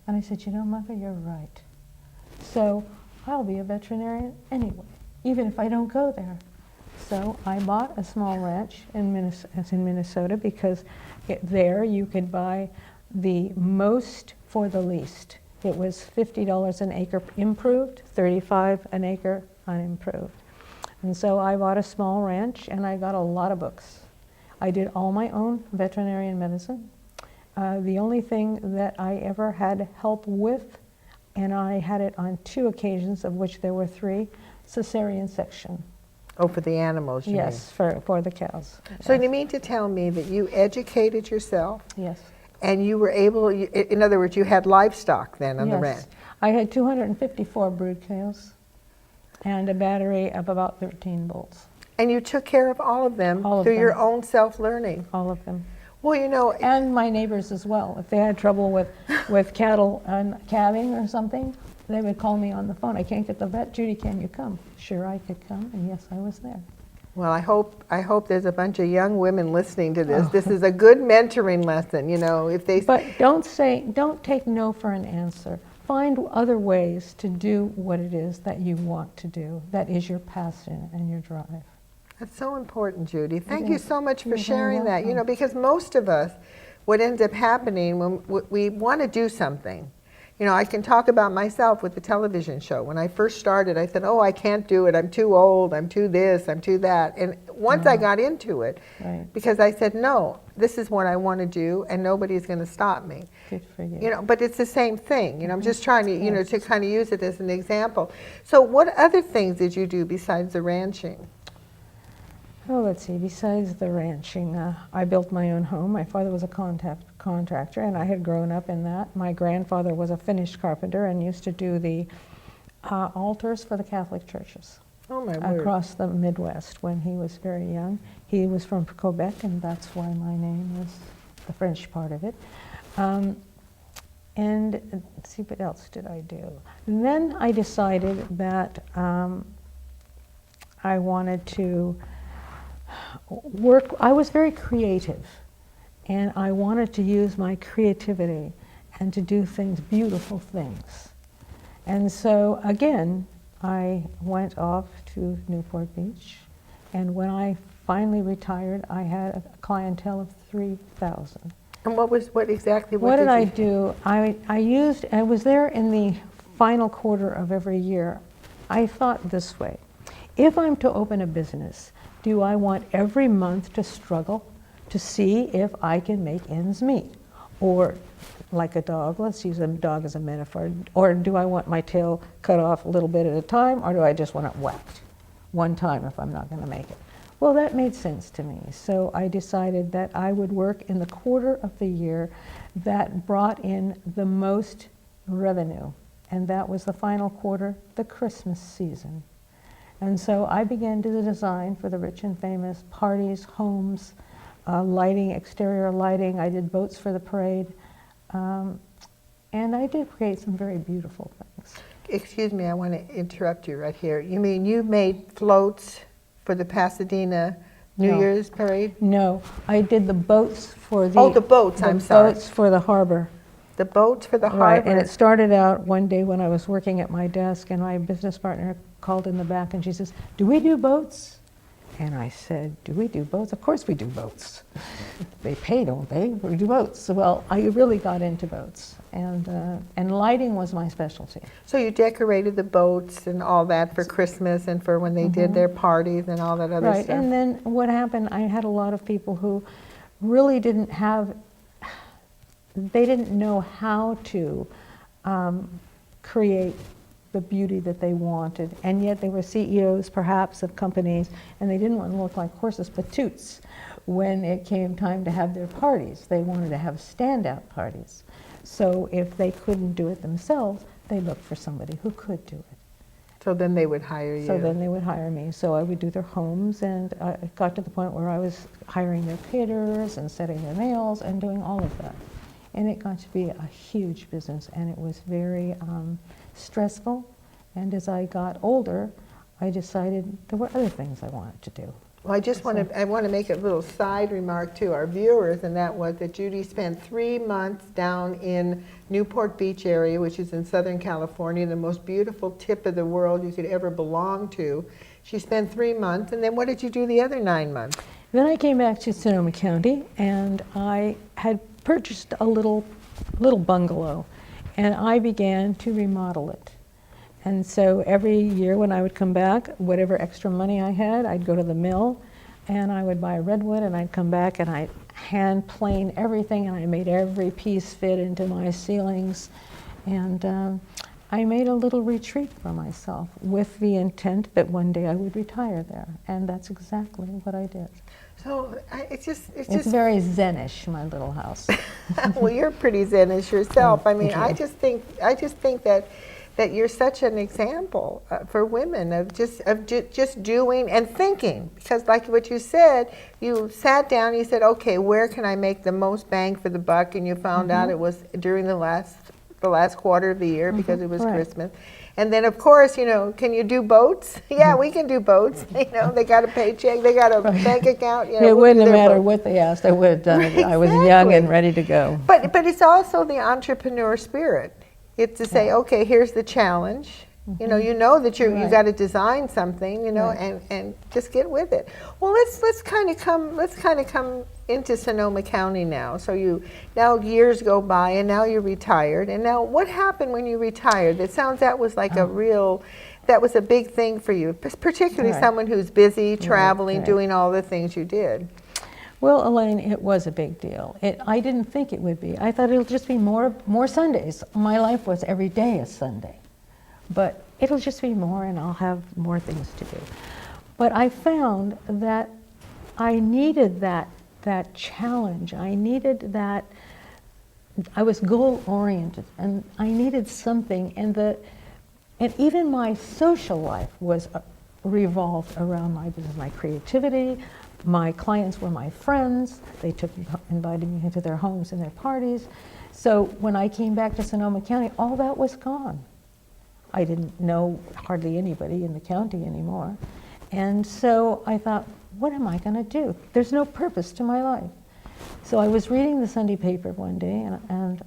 And I said, you know, Mother, you're right. So I'll be a veterinarian anyway, even if I don't go there. So I bought a small ranch in Minnesota because there you could buy the most for the least. It was $50 an acre improved, $35 an acre unimproved. And so I bought a small ranch and I got a lot of books. I did all my own veterinarian medicine. The only thing that I ever had help with, and I had it on 2 occasions, of which there were 3, cesarean section. Oh, for the animals, you mean? Yes, for the cows. So Yes. you mean to tell me that you educated yourself Yes. and you were able, in other words, you had livestock then on the ranch? Yes. I had 254 brood cows and a battery of about 13 bulls. And you took care of all of them All of through your them. own self-learning? All of them. Well, you know, And my neighbors as well. If they had trouble with cattle and calving or something, they would call me on the phone. I can't get the vet. Judy, can you come? Sure, I could come, and yes, I was there. well, I hope there's a bunch of young women listening to this. Oh. This is a good mentoring lesson, you know, if they... But don't take no for an answer. Find other ways to do what it is that you want to do. That is your passion and your drive. That's so important, Judy. Thank you is. so much for You're very sharing that. You know, welcome. because most of us, what ends up happening when we want to do something, you know, I can talk about myself with the television show. When I first started, I said, oh, I can't do it. I'm too old. I'm too this. I'm too that. And once I got into it, Right. because I said, no, this is what I want to do, and nobody's going to stop me. Good for you. You know, but it's the same thing. You know, I'm just trying to, you know, Yes. to kind of use it as an example. So what other things did you do besides the ranching? Oh, let's see. Besides the ranching, I built my own home. My father was a contractor, and I had grown up in that. My grandfather was a finished carpenter and used to do the altars for the Catholic churches Oh, my word. across the Midwest when he was very young. He was from Quebec, and that's why my name is the French part of it. And let's see, what else did I do? And then I decided that I wanted to work. I was very creative, and I wanted to use my creativity and to do things, beautiful things. And so again, I went off to Newport Beach, and when I finally retired, I had a clientele of 3,000. And what exactly? What did I you do? I was there in the final quarter of every year. I thought this way: if I'm to open a business, do I want every month to struggle to see if I can make ends meet? Or like a dog, let's use a dog as a metaphor, or do I want my tail cut off a little bit at a time, or do I just want it whacked one time if I'm not going to make it? Well, that made sense to me. So I decided that I would work in the quarter of the year that brought in the most revenue, and that was the final quarter, the Christmas season. And so I began to design for the rich and famous parties, homes, lighting, exterior lighting. I did boats for the parade. And I did create some very beautiful things. Excuse me, I want to interrupt you right here. You mean you made floats for the Pasadena New No. Year's parade? No, I did the boats for the... Oh, the boats, I'm sorry. boats for the harbor. The boats for the Right, harbor? and it started out one day when I was working at my desk, and my business partner called in the back, and she says, "Do we do boats?" And I said, "Do we do boats? Of course we do boats. They pay, don't they? We do boats." Well, I really got into boats, and lighting was my specialty. So you decorated the boats and all that for Christmas and for when they did their parties and all that other Right, stuff? and then what happened, I had a lot of people who really didn't have, they didn't know how to create the beauty that they wanted, and yet they were CEOs perhaps of companies, and they didn't want to look like horses patoots when it came time to have their parties. They wanted to have standout parties. So if they couldn't do it themselves, they looked for somebody who could do it. So then they would hire you? So then they would hire me. So I would do their homes, and it got to the point where I was hiring their caterers and setting their nails and doing all of that. And it got to be a huge business, and it was very stressful. And as I got older, I decided there were other things I wanted to do. Well, I want to make a little side remark to our viewers, and that was that Judy spent 3 months down in Newport Beach area, which is in Southern California, the most beautiful tip of the world you could ever belong to. She spent 3 months, and then what did you do the other 9 months? Then I came back to Sonoma County, and I had purchased a little bungalow, and I began to remodel it. And so every year when I would come back, whatever extra money I had, I'd go to the mill and I would buy redwood, and I'd come back and I'd hand plane everything, and I made every piece fit into my ceilings. And I made a little retreat for myself with the intent that one day I would retire there. And that's exactly what I did. So it's It's very Zen-ish, my little house. well, you're pretty Zen-ish yourself. Oh, I mean, thank you. I just think that you're such an example for women of just doing and thinking. Because like what you said, you sat down, you said, okay, where can I make the most bang for the buck? And you found out it was during the last quarter of the year because it was right. Christmas. And then of course, you know, can you do boats? Yeah, we can do boats. You know, they got a paycheck, they got a bank account. You know, It we'll wouldn't do have their mattered boat. what they asked, I would have done it. I was young Exactly. and ready to go. But it's also the entrepreneur spirit. It's to say, okay, here's the challenge. You know that you Right. got to design something, you know, Right. and just get with it. Well, let's kind of come into Sonoma County now. So now years go by, and now you're retired. And now, what happened when you retired? That was like that was a big thing for you, particularly Right. someone who's busy traveling, right. doing all the things you did. Well, Elaine, it was a big deal. I didn't think it would be. I thought it'll just be more Sundays. My life was every day a Sunday. But it'll just be more, and I'll have more things to do. But I found that I needed that challenge. I needed that. I was goal-oriented, and I needed something. And even my social life was revolved around my business, my creativity. My clients were my friends. They invited me into their homes and their parties. So when I came back to Sonoma County, all that was gone. I didn't know hardly anybody in the county anymore. And so I thought, what am I going to do? There's no purpose to my life. So I was reading the Sunday paper one day and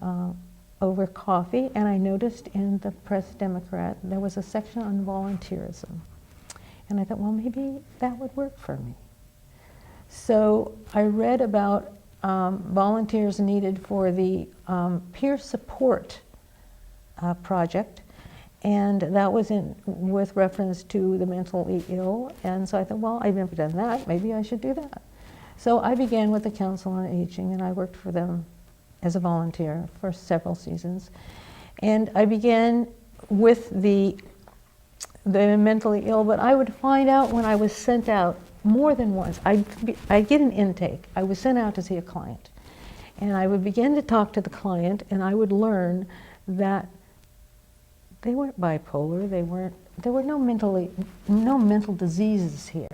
over coffee, and I noticed in the Press-Democrat there was a section on volunteerism. And I thought, well, maybe that would work for me. So I read about volunteers needed for the peer support project, and that was with reference to the mentally ill. And so I thought, well, I've never done that. Maybe I should do that. So I began with the Council on Aging, and I worked for them as a volunteer for several seasons. And I began with the mentally ill, but I would find out when I was sent out more than once. I'd get an intake. I was sent out to see a client. And I would begin to talk to the client, and I would learn that they weren't bipolar. There were no mental diseases here.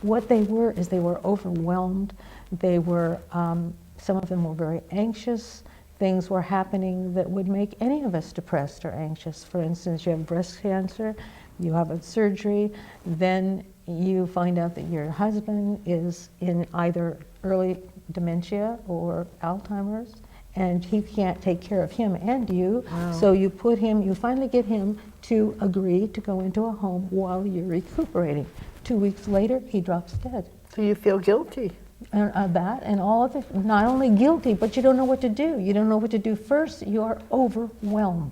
What they were is they were overwhelmed. They were, some of them were very anxious. Things were happening that would make any of us depressed or anxious. For instance, you have breast cancer, you have a surgery, then you find out that your husband is in either early dementia or Alzheimer's, and he can't take care of him and you. Wow. So you finally get him to agree to go into a home while you're recuperating. 2 weeks later, he drops dead. So you feel guilty. That and all of it, not only guilty, but you don't know what to do. You don't know what to do first. You are overwhelmed.